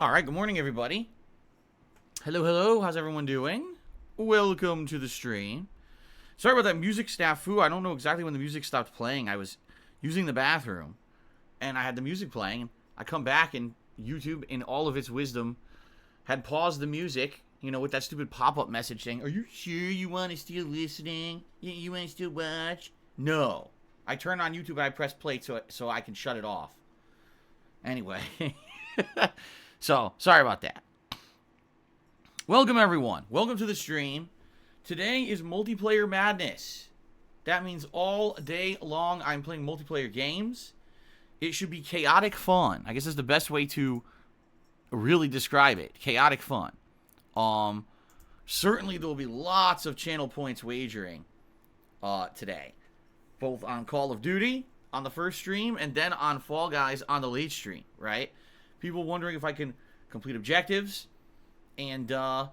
All right, good morning, everybody. Hello, hello. How's everyone doing? Welcome to the stream. Sorry about that music snafu. I don't know exactly when the music stopped playing. I was using the bathroom, and I had the music playing. I come back, and YouTube, in all of its wisdom, had paused the music, with that stupid pop-up message saying, "Are you sure you want to still listening? You want to still watch?" No. I turned on YouTube, and I pressed play so I can shut it off. Anyway. So, sorry about that. Welcome, everyone. Welcome to the stream. Today is Multiplayer Madness. That means all day long I'm playing multiplayer games. It should be chaotic fun. I guess that's the best way to really describe it. Chaotic fun. Certainly there will be lots of channel points wagering today. Both on Call of Duty on the first stream and then on Fall Guys on the late stream, right? People wondering if I can complete objectives and, good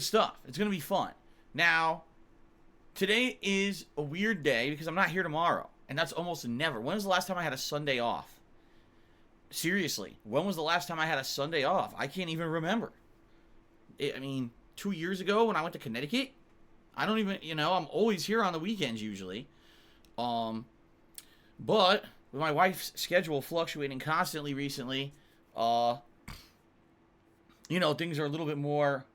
stuff. It's going to be fun. Now, today is a weird day because I'm not here tomorrow, and that's almost never. When was the last time I had a Sunday off? Seriously, when was the last time I had a Sunday off? I can't even remember. 2 years ago when I went to Connecticut? I don't even, I'm always here on the weekends usually. But with my wife's schedule fluctuating constantly recently, things are a little bit more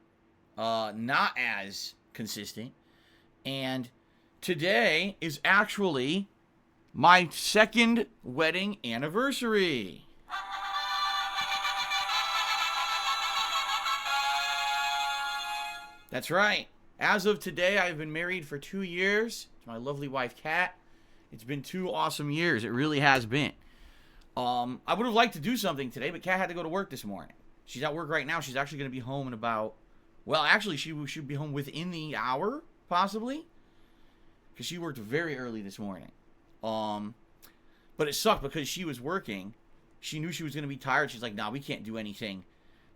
not as consistent. And today is actually my second wedding anniversary. That's right. As of today, I've been married for 2 years to my lovely wife, Kat. It's been 2 awesome years. It really has been. I would have liked to do something today, but Kat had to go to work this morning. She's at work right now. She's actually going to be home in about... Well, actually, she should be home within the hour, possibly. Because she worked very early this morning. But it sucked because she was working. She knew she was going to be tired. She's like, nah, we can't do anything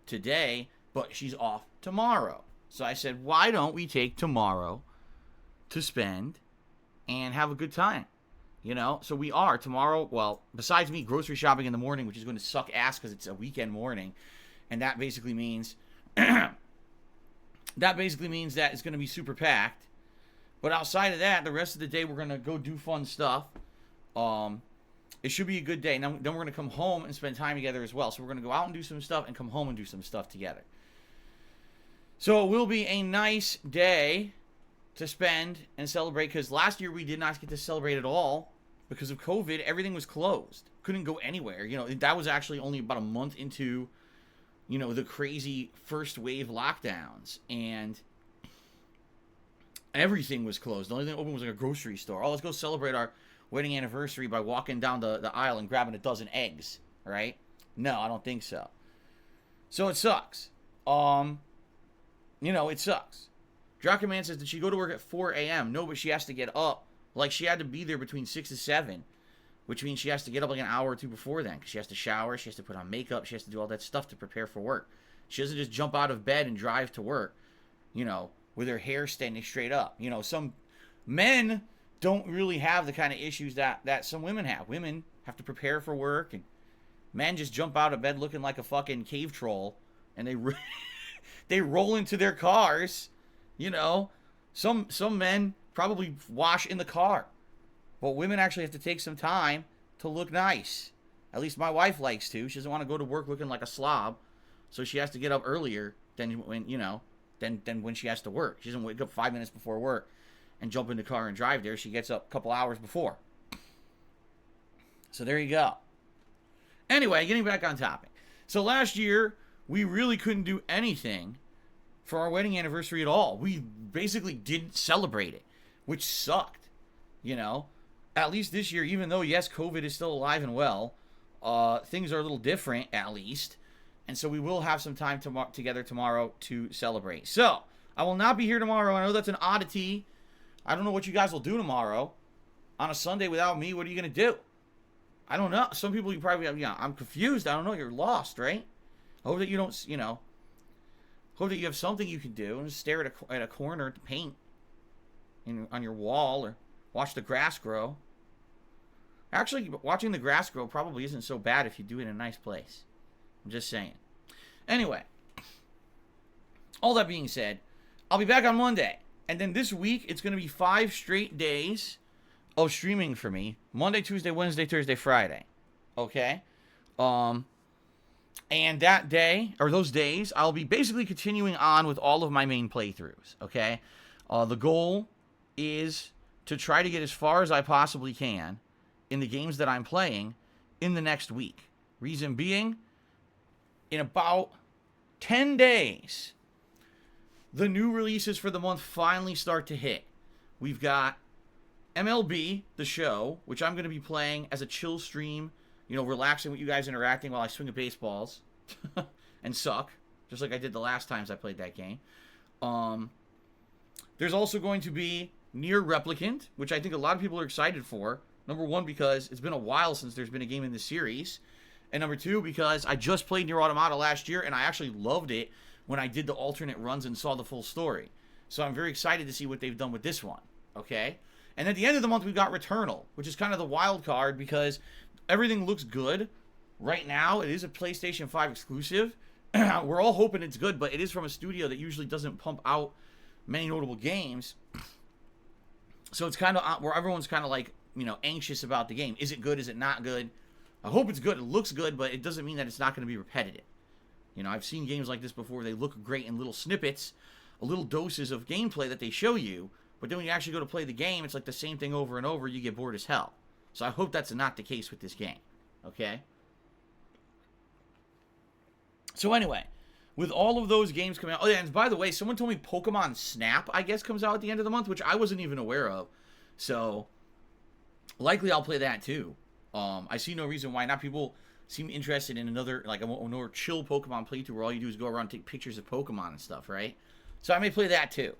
today, but she's off tomorrow. So I said, why don't we take tomorrow to spend and have a good time? So we are tomorrow. Well, besides me grocery shopping in the morning, which is going to suck ass because it's a weekend morning. And that basically means that it's going to be super packed. But outside of that, the rest of the day, we're going to go do fun stuff. It should be a good day. Now, then we're going to come home and spend time together as well. So we're going to go out and do some stuff and come home and do some stuff together. So it will be a nice day to spend and celebrate, because last year we did not get to celebrate at all because of COVID. Everything was closed. Couldn't go anywhere. That was actually only about a month into, the crazy first wave lockdowns, and everything was closed. The only thing open was like a grocery store. Oh, let's go celebrate our wedding anniversary by walking down the aisle and grabbing a dozen eggs, right? No, I don't think so. So it sucks. It sucks. Drakaman says, did she go to work at 4 a.m.? No, but she has to get up. Like, she had to be there between 6 to 7, which means she has to get up like an hour or two before then, because she has to shower, she has to put on makeup, she has to do all that stuff to prepare for work. She doesn't just jump out of bed and drive to work, with her hair standing straight up. Some men don't really have the kind of issues that some women have. Women have to prepare for work, and men just jump out of bed looking like a fucking cave troll, and they roll into their cars. Some men probably wash in the car, but women actually have to take some time to look nice. At least my wife likes to. She doesn't want to go to work looking like a slob, so she has to get up earlier than when she has to work. She doesn't wake up 5 minutes before work and jump in the car and drive there. She gets up a couple hours before. So there you go. Anyway, getting back on topic. So last year, we really couldn't do anything for our wedding anniversary at all. We basically didn't celebrate it, which sucked. At least this year, even though, yes, COVID is still alive and well, things are a little different, at least. And so we will have some time together tomorrow to celebrate. So, I will not be here tomorrow. I know that's an oddity. I don't know what you guys will do tomorrow. On a Sunday without me, what are you going to do? I don't know. Some people, you probably, I'm confused. I don't know. You're lost, right? I hope that you don't, hope that you have something you can do and just stare at a corner to paint on your wall or watch the grass grow. Actually, watching the grass grow probably isn't so bad if you do it in a nice place. I'm just saying. Anyway, all that being said, I'll be back on Monday. And then this week, it's going to be 5 straight days of streaming for me. Monday, Tuesday, Wednesday, Thursday, Friday. Okay? And that day, or those days, I'll be basically continuing on with all of my main playthroughs. Okay? The goal is to try to get as far as I possibly can in the games that I'm playing in the next week. Reason being, in about 10 days, the new releases for the month finally start to hit. We've got MLB, the show, which I'm going to be playing as a chill stream, relaxing with you guys, interacting while I swing at baseballs and suck, just like I did the last times I played that game. There's also going to be Nier Replicant, which I think a lot of people are excited for. Number one, because it's been a while since there's been a game in this series. And number two, because I just played Nier Automata last year, and I actually loved it when I did the alternate runs and saw the full story. So I'm very excited to see what they've done with this one, okay? And at the end of the month, we've got Returnal, which is kind of the wild card because everything looks good. Right now, it is a PlayStation 5 exclusive. We're all hoping it's good, but it is from a studio that usually doesn't pump out many notable games. So it's kind of where everyone's kind of like, anxious about the game. Is it good? Is it not good? I hope it's good. It looks good, but it doesn't mean that it's not going to be repetitive. I've seen games like this before. They look great in little snippets, little doses of gameplay that they show you, but then when you actually go to play the game, it's like the same thing over and over. You get bored as hell. So I hope that's not the case with this game. Okay? So anyway, with all of those games coming out... Oh, yeah, and by the way, someone told me Pokemon Snap, I guess, comes out at the end of the month, which I wasn't even aware of. So, likely I'll play that too. I see no reason why not. People seem interested in another chill Pokemon playthrough where all you do is go around and take pictures of Pokemon and stuff, right? So I may play that too.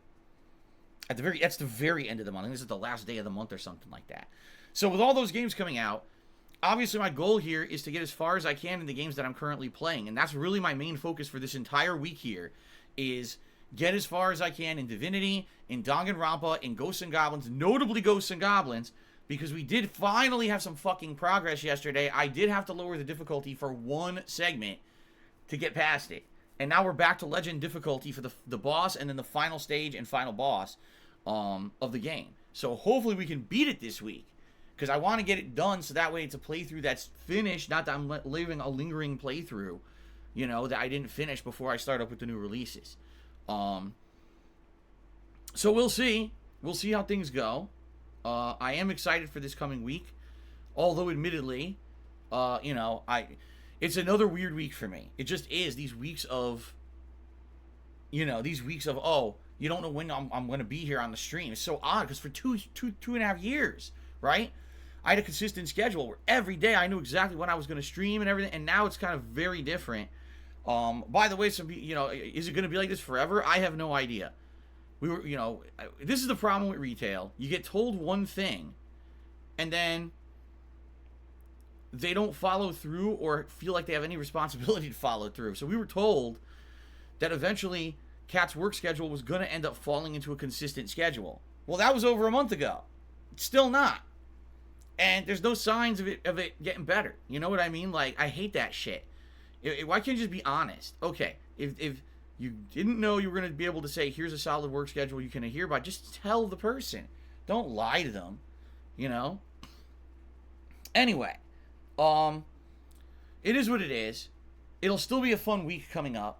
That's the very end of the month. I think this is the last day of the month or something like that. So with all those games coming out, obviously my goal here is to get as far as I can in the games that I'm currently playing. And that's really my main focus for this entire week here, is get as far as I can in Divinity, in Danganronpa, in Ghosts and Goblins, notably Ghosts and Goblins, because we did finally have some fucking progress yesterday. I did have to lower the difficulty for one segment to get past it. And now we're back to Legend difficulty for the boss and then the final stage and final boss of the game. So hopefully we can beat it this week, because I want to get it done so that way it's a playthrough that's finished, not that I'm leaving a lingering playthrough, that I didn't finish before I start up with the new releases. So we'll see. We'll see how things go. I am excited for this coming week, although admittedly, it's another weird week for me. It just is. These weeks of, you don't know when I'm going to be here on the stream. It's so odd because for two and a half years, right, I had a consistent schedule where every day I knew exactly when I was going to stream and everything, and now it's kind of very different. By the way, is it going to be like this forever? I have no idea. This is the problem with retail. You get told one thing, and then they don't follow through or feel like they have any responsibility to follow through. So we were told that eventually Kat's work schedule was going to end up falling into a consistent schedule. Well, that was over a month ago. It's still not. And there's no signs of it getting better. You know what I mean? Like, I hate that shit. Why can't you just be honest? Okay, if you didn't know you were going to be able to say, here's a solid work schedule you can adhere by, just tell the person. Don't lie to them, Anyway, it is what it is. It'll still be a fun week coming up,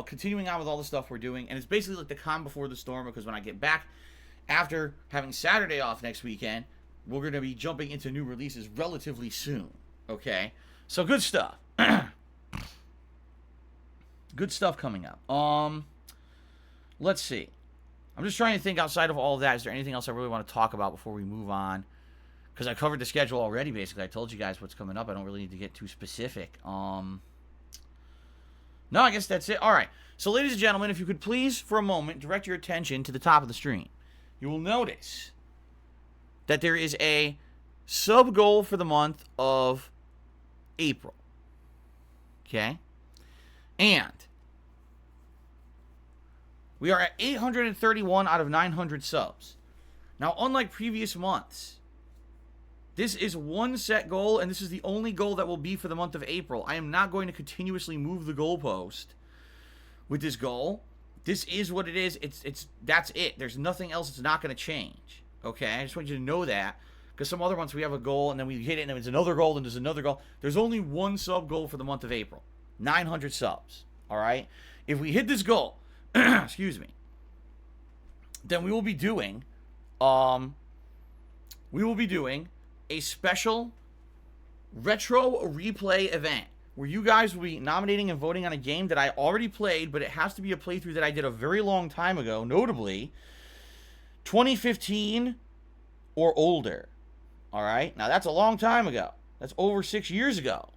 continuing on with all the stuff we're doing. And it's basically like the calm before the storm, because when I get back after having Saturday off next weekend, we're going to be jumping into new releases relatively soon, okay? So good stuff. Good stuff coming up. Let's see. I'm just trying to think outside of all of that. Is there anything else I really want to talk about before we move on? Because I covered the schedule already, basically. I told you guys what's coming up. I don't really need to get too specific. No, I guess that's it. All right. So, ladies and gentlemen, if you could please, for a moment, direct your attention to the top of the screen. You will notice that there is a sub-goal for the month of April. Okay? And we are at 831 out of 900 subs. Now, unlike previous months, This is one set goal, and this is the only goal that will be for the month of April. I am not going to continuously move the goalpost with this goal. This is what it is. That's it. There's nothing else that's not going to change. Okay? I just want you to know that. Because some other months we have a goal, and then we hit it, and then there's another goal, and there's another goal. There's only one sub goal for the month of April. 900 subs. All right? If we hit this goal, excuse me, then we will be doing a special retro replay event where you guys will be nominating and voting on a game that I already played, but it has to be a playthrough that I did a very long time ago, notably 2015 or older. All right? Now, that's a long time ago. That's over 6 years ago,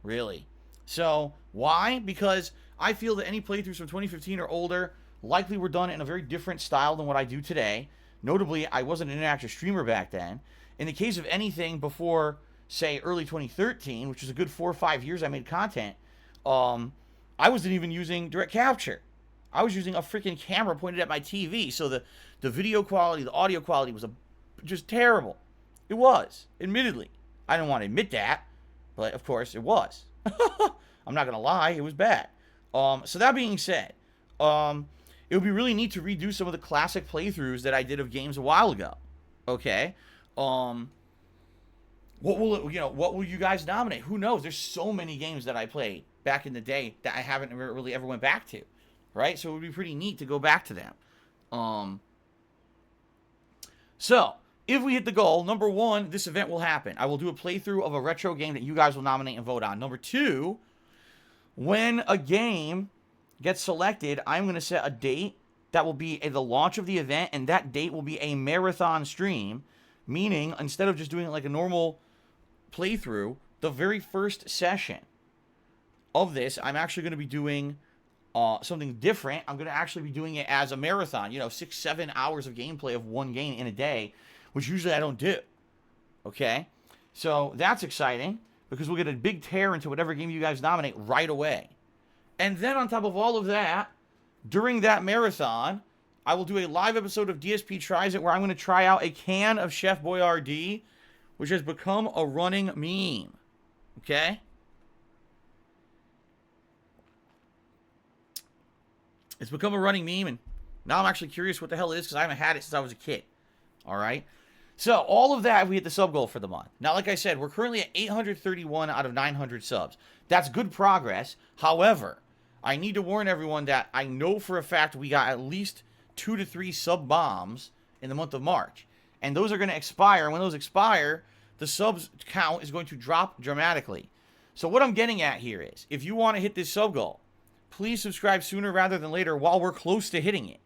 really. So, why? Because I feel that any playthroughs from 2015 or older likely were done in a very different style than what I do today. Notably, I wasn't an interactive streamer back then. In the case of anything before, say, early 2013, which was a good 4 or 5 years I made content, I wasn't even using direct capture. I was using a freaking camera pointed at my TV, so the video quality, the audio quality was just terrible. It was, admittedly. I didn't want to admit that, but of course it was. I'm not going to lie, it was bad. So that being said, it would be really neat to redo some of the classic playthroughs that I did of games a while ago. Okay? What will you guys nominate? Who knows? There's so many games that I played back in the day that I haven't really ever went back to, right? So it would be pretty neat to go back to them. So if we hit the goal, number one, this event will happen. I will do a playthrough of a retro game that you guys will nominate and vote on. Number two, when a game gets selected, I'm going to set a date that will be the launch of the event, and that date will be a marathon stream. Meaning, instead of just doing it like a normal playthrough, the very first session of this, I'm actually going to be doing something different. I'm going to actually be doing it as a marathon. 6-7 hours of gameplay of one game in a day, which usually I don't do. Okay? So that's exciting, because we'll get a big tear into whatever game you guys nominate right away. And then on top of all of that, during that marathon, I will do a live episode of DSP Tries It where I'm going to try out a can of Chef Boyardee, which has become a running meme. Okay? It's become a running meme, and now I'm actually curious what the hell it is because I haven't had it since I was a kid. All right? So, all of that, we hit the sub goal for the month. Now, like I said, we're currently at 831 out of 900 subs. That's good progress. However, I need to warn everyone that I know for a fact we got at least 2 to 3 sub bombs in the month of March. And those are going to expire. And when those expire, the subs count is going to drop dramatically. So what I'm getting at here is, if you want to hit this sub goal, please subscribe sooner rather than later while we're close to hitting it.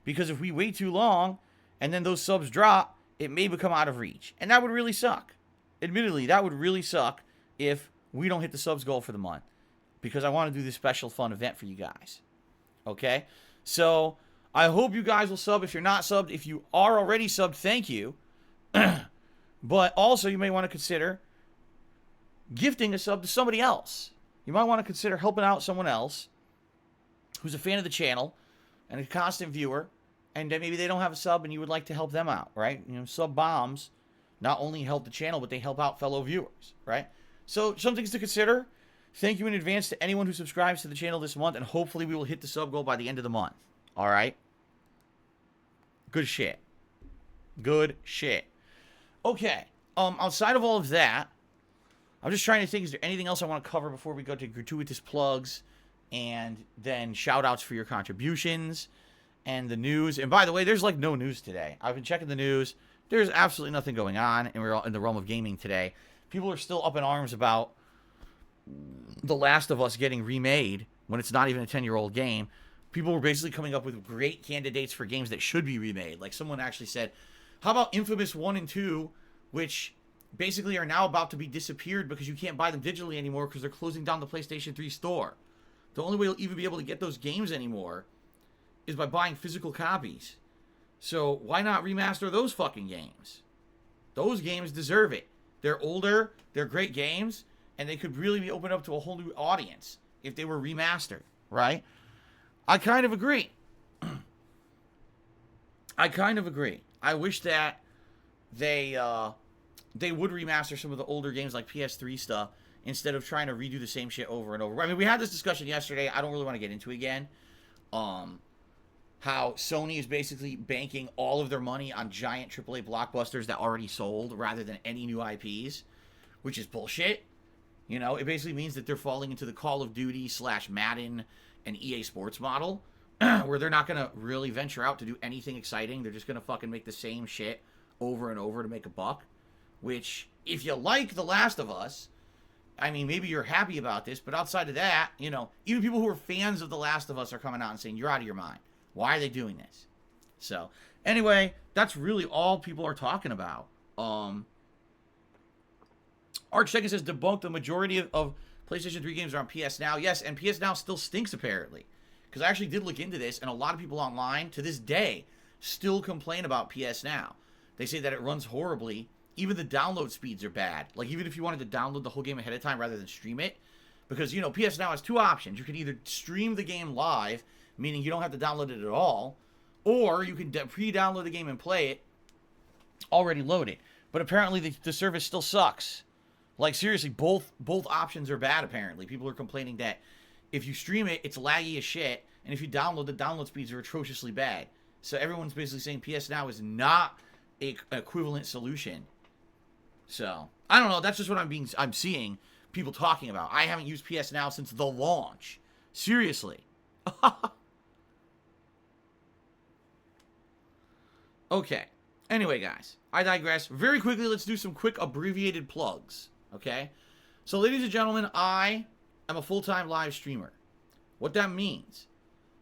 Because if we wait too long and then those subs drop, it may become out of reach. And that would really suck. Admittedly, that would really suck if we don't hit the subs goal for the month. Because I want to do this special fun event for you guys. Okay? So I hope you guys will sub if you're not subbed. If you are already subbed, thank you. But also, you may want to consider gifting a sub to somebody else. You might want to consider helping out someone else who's a fan of the channel and a constant viewer, and then maybe they don't have a sub and you would like to help them out, right? Sub bombs not only help the channel, but they help out fellow viewers, right? So, some things to consider. Thank you in advance to anyone who subscribes to the channel this month, and hopefully we will hit the sub goal by the end of the month. All right? Good shit. Good shit. Okay. Outside of all of that, I'm just trying to think, is there anything else I want to cover before we go to gratuitous plugs and then shout-outs for your contributions and the news? And by the way, there's like no news today. I've been checking the news. There's absolutely nothing going on, and we're all in the realm of gaming today. People are still up in arms about The Last of Us getting remade when it's not even a 10-year-old game. People were basically coming up with great candidates for games that should be remade. Like someone actually said, how about Infamous 1 and 2, which basically are now about to be disappeared because you can't buy them digitally anymore because they're closing down the PlayStation 3 store. The only way you'll even be able to get those games anymore is by buying physical copies. So why not remaster those fucking games? Those games deserve it. They're older, they're great games, and they could really be opened up to a whole new audience if they were remastered, right? I kind of agree. I wish that they they would remaster some of the older games like PS3 stuff instead of trying to redo the same shit over and over. I mean, we had this discussion yesterday. I don't really want to get into it again. How Sony is basically banking all of their money on giant AAA blockbusters that already sold rather than any new IPs, which is bullshit. You know, it basically means that they're falling into the Call of Duty / Madden and EA Sports model, where they're not going to really venture out to do anything exciting. They're just going to fucking make the same shit over and over to make a buck, which, if you like The Last of Us, I mean, maybe you're happy about this, but outside of that, you know, even people who are fans of The Last of Us are coming out and saying, you're out of your mind. Why are they doing this? So, anyway, that's really all people are talking about. Archcheck says debunked the majority of PlayStation 3 games are on PS Now. Yes, and PS Now still stinks, apparently. Because I actually did look into this, and a lot of people online, to this day, still complain about PS Now. They say that it runs horribly. Even the download speeds are bad. Like, even if you wanted to download the whole game ahead of time rather than stream it. Because, you know, PS Now has two options. You can either stream the game live, meaning you don't have to download it at all, or you can pre-download the game and play it already loaded. But apparently the service still sucks. Like, seriously, both options are bad, apparently. People are complaining that if you stream it, it's laggy as shit, and if you download, the download speeds are atrociously bad. So everyone's basically saying PS Now is not an equivalent solution. So, I don't know, that's just what I'm seeing people talking about. I haven't used PS Now since the launch. Seriously. Okay. Anyway, guys, I digress. Very quickly, let's do some quick abbreviated plugs. Okay? So, ladies and gentlemen, I am a full-time live streamer. What that means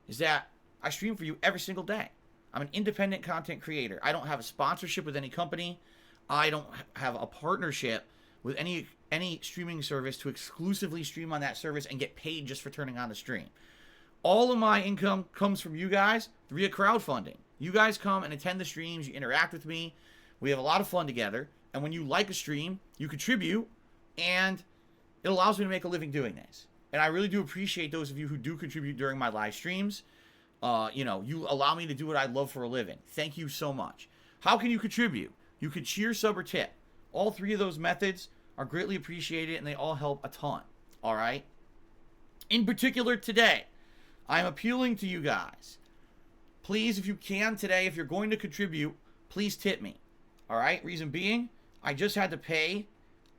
is that I stream for you every single day. I'm an independent content creator. I don't have a sponsorship with any company. I don't have a partnership with any streaming service to exclusively stream on that service and get paid just for turning on the stream. All of my income comes from you guys via crowdfunding. You guys come and attend the streams, you interact with me, we have a lot of fun together, and when you like a stream, you contribute, and it allows me to make a living doing this. And I really do appreciate those of you who do contribute during my live streams. You know, you allow me to do what I love for a living. Thank you so much. How can you contribute? You could cheer, sub, or tip. All three of those methods are greatly appreciated, and they all help a ton. All right? In particular today, I'm appealing to you guys. Please, if you can today, if you're going to contribute, please tip me. All right? Reason being, I just had to pay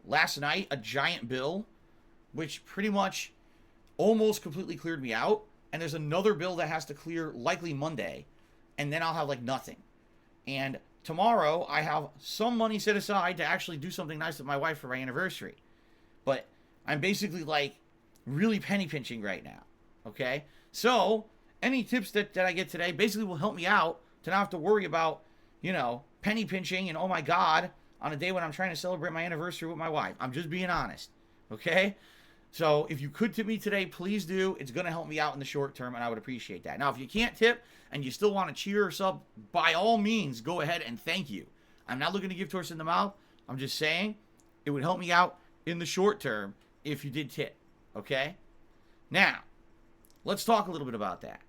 last night a giant bill, which pretty much almost completely cleared me out. And there's another bill that has to clear likely Monday, and then I'll have like nothing. And tomorrow, I have some money set aside to actually do something nice with my wife for my anniversary. But I'm basically like really penny pinching right now. Okay? So, any tips that I get today basically will help me out to not have to worry about, you know, penny pinching and oh my god on a day when I'm trying to celebrate my anniversary with my wife. I'm just being honest. Okay? So, if you could tip me today, please do. It's going to help me out in the short term, and I would appreciate that. Now, if you can't tip and you still want to cheer or sub, by all means, go ahead and thank you. I'm not looking to give horse in the mouth. I'm just saying it would help me out in the short term if you did tip. Okay? Now, let's talk a little bit about that.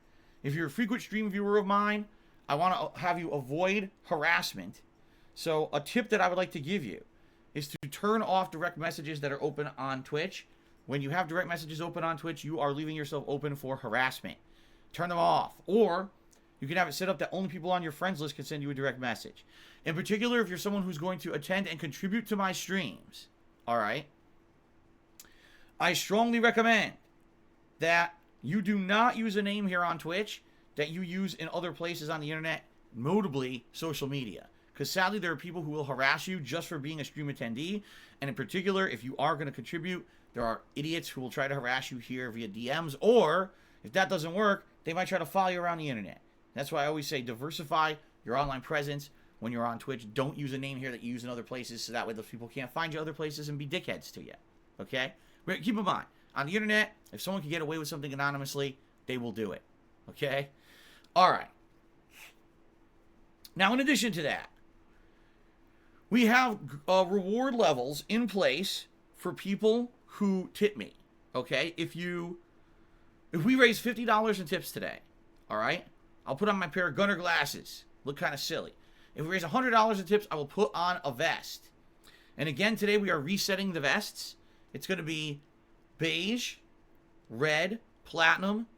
If you're a frequent stream viewer of mine, I want to have you avoid harassment. So a tip that I would like to give you is to turn off direct messages that are open on Twitch. When you have direct messages open on Twitch, you are leaving yourself open for harassment. Turn them off. Or you can have it set up that only people on your friends list can send you a direct message. In particular, if you're someone who's going to attend and contribute to my streams, all right, I strongly recommend that you do not use a name here on Twitch that you use in other places on the internet, notably social media. Because sadly, there are people who will harass you just for being a stream attendee. And in particular, if you are going to contribute, there are idiots who will try to harass you here via DMs. Or, if that doesn't work, they might try to follow you around the internet. That's why I always say diversify your online presence when you're on Twitch. Don't use a name here that you use in other places, so that way those people can't find you other places and be dickheads to you. Okay? But keep in mind, on the internet, if someone can get away with something anonymously, they will do it. Okay? All right. Now, in addition to that, we have reward levels in place for people who tip me. Okay? If we raise $50 in tips today, all right, I'll put on my pair of gunner glasses. Look kind of silly. If we raise $100 in tips, I will put on a vest. And again, today we are resetting the vests. It's going to be beige, red, platinum,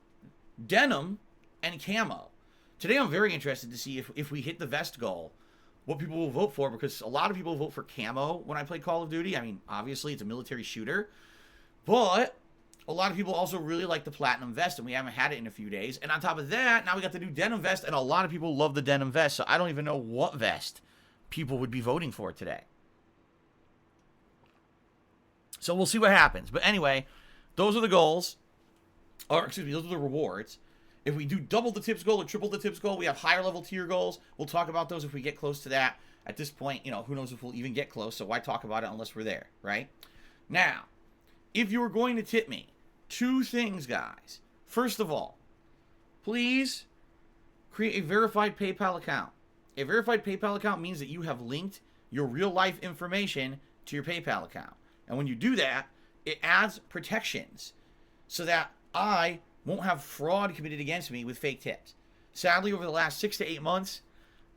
denim, and camo. Today I'm very interested to see if we hit the vest goal, what people will vote for, because a lot of people vote for camo when I play Call of Duty. I mean, obviously it's a military shooter, but a lot of people also really like the platinum vest, and we haven't had it in a few days. And on top of that, now we got the new denim vest, and a lot of people love the denim vest, so I don't even know what vest people would be voting for today. So we'll see what happens. But anyway, those are the goals. Or, excuse me, those are the rewards. If we do double the tips goal or triple the tips goal, we have higher level tier goals. We'll talk about those if we get close to that. At this point, you know, who knows if we'll even get close, so why talk about it unless we're there, right? Now, if you were going to tip me, 2 things, guys. First of all, please create a verified PayPal account. A verified PayPal account means that you have linked your real-life information to your PayPal account. And when you do that, it adds protections so that I won't have fraud committed against me with fake tips. Sadly, over the last 6 to 8 months,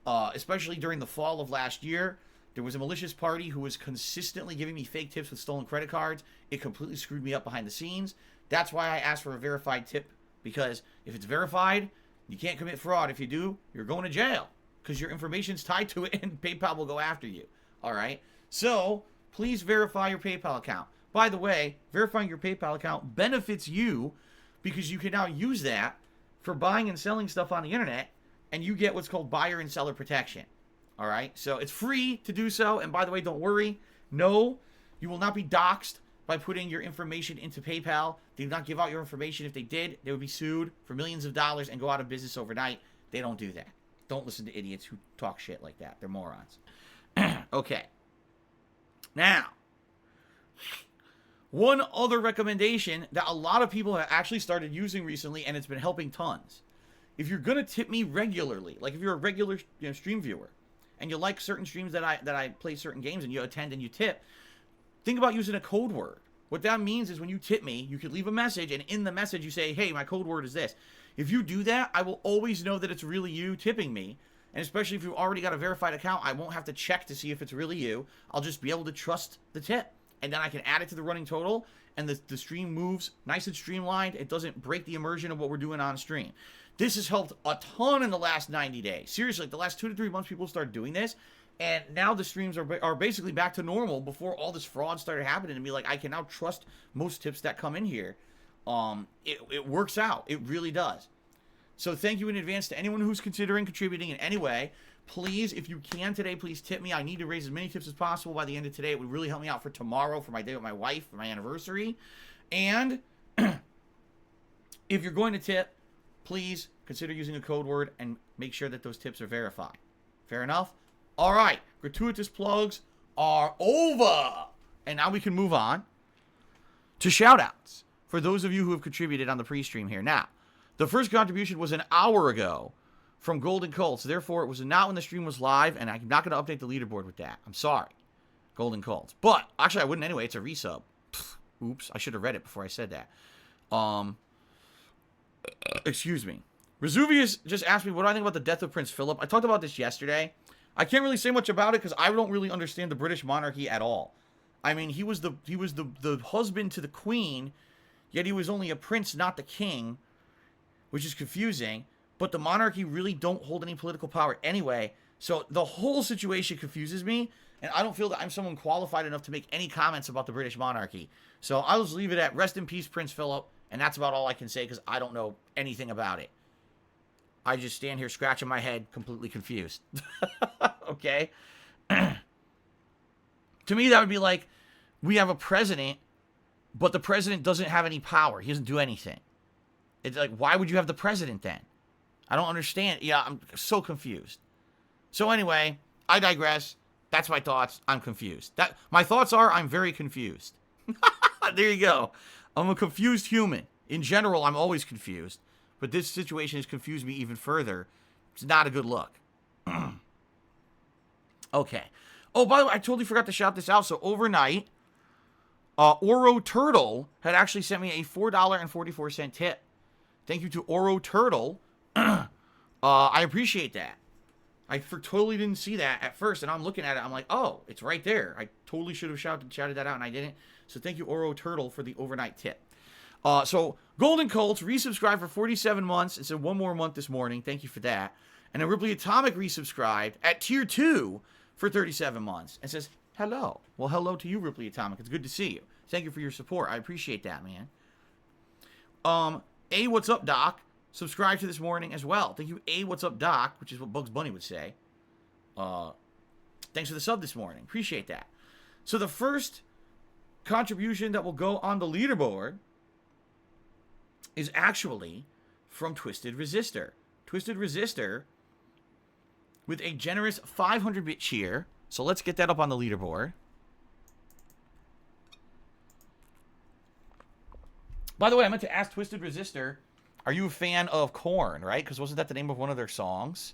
especially during the fall of last year, there was a malicious party who was consistently giving me fake tips with stolen credit cards. It completely screwed me up behind the scenes. That's why I asked for a verified tip, because if it's verified, you can't commit fraud. If you do, you're going to jail because your information's tied to it and PayPal will go after you. All right? So please verify your PayPal account. By the way, verifying your PayPal account benefits you because you can now use that for buying and selling stuff on the internet, and you get what's called buyer and seller protection. All right? So it's free to do so. And by the way, don't worry. No, you will not be doxxed by putting your information into PayPal. They do not give out your information. If they did, they would be sued for millions of dollars and go out of business overnight. They don't do that. Don't listen to idiots who talk shit like that. They're morons. Okay. Now, one other recommendation that a lot of people have actually started using recently, and it's been helping tons. If you're going to tip me regularly, like if you're a regular stream viewer, and you like certain streams that I play certain games and you attend and you tip, think about using a code word. What that means is when you tip me, you could leave a message, and in the message you say, hey, my code word is this. If you do that, I will always know that it's really you tipping me. And especially if you've already got a verified account, I won't have to check to see if it's really you. I'll just be able to trust the tip. And then I can add it to the running total, and the stream moves nice and streamlined. It doesn't break the immersion of what we're doing on stream. This has helped a ton in the last 90 days. Seriously, the last 2 to 3 months, people started doing this. And now the streams are basically back to normal before all this fraud started happening to me. Like, I can now trust most tips that come in here. It works out. It really does. So thank you in advance to anyone who's considering contributing in any way. Please, if you can today, please tip me. I need to raise as many tips as possible by the end of today. It would really help me out for tomorrow, for my day with my wife, for my anniversary. And if you're going to tip, please consider using a code word and make sure that those tips are verified. Fair enough? All right. Gratuitous plugs are over. And now we can move on to shout-outs for those of you who have contributed on the pre-stream here. Now, the first contribution was an hour ago from Golden Colts. Therefore, it was not when the stream was live, and I'm not going to update the leaderboard with that. I'm sorry, Golden Colts. But, actually, I wouldn't anyway. It's a resub. Oops, I should have read it before I said that. Excuse me. Vesuvius just asked me, what do I think about the death of Prince Philip? I talked about this yesterday. I can't really say much about it because I don't really understand the British monarchy at all. I mean, he was the husband to the Queen, yet he was only a prince, not the king, which is confusing. But the monarchy really don't hold any political power anyway. So the whole situation confuses me, and I don't feel that I'm someone qualified enough to make any comments about the British monarchy. So I'll just leave it at rest in peace, Prince Philip, and that's about all I can say because I don't know anything about it. I just stand here scratching my head, completely confused. Okay? To me, that would be like, we have a president, but the president doesn't have any power. He doesn't do anything. It's like, why would you have the president then? I don't understand. Yeah, I'm so confused. So anyway, I digress. That's my thoughts. I'm confused. My thoughts are, I'm very confused. There you go. I'm a confused human. In general, I'm always confused. But this situation has confused me even further. It's not a good look. Okay. Oh, by the way, I totally forgot to shout this out. So overnight, Oro Turtle had actually sent me a $4.44 tip. Thank you to Oro Turtle. I appreciate that. I totally didn't see that at first, and I'm looking at it. I'm like, oh, it's right there. I totally should have shouted that out, and I didn't. So thank you, Oro Turtle, for the overnight tip. So Golden Colts resubscribed for 47 months and said one more month this morning. Thank you for that. And then Ripley Atomic resubscribed at tier 2 for 37 months and says, hello. Well, hello to you, Ripley Atomic. It's good to see you. Thank you for your support. I appreciate that, man. A, what's up, Doc? Subscribe to this morning as well. Thank you, A, what's up, Doc, which is what Bugs Bunny would say. Thanks for the sub this morning. Appreciate that. So the first contribution that will go on the leaderboard is actually from Twisted Resistor. Twisted Resistor with a generous 500-bit cheer. So let's get that up on the leaderboard. By the way, I meant to ask Twisted Resistor, are you a fan of Korn, right? Because wasn't that the name of one of their songs?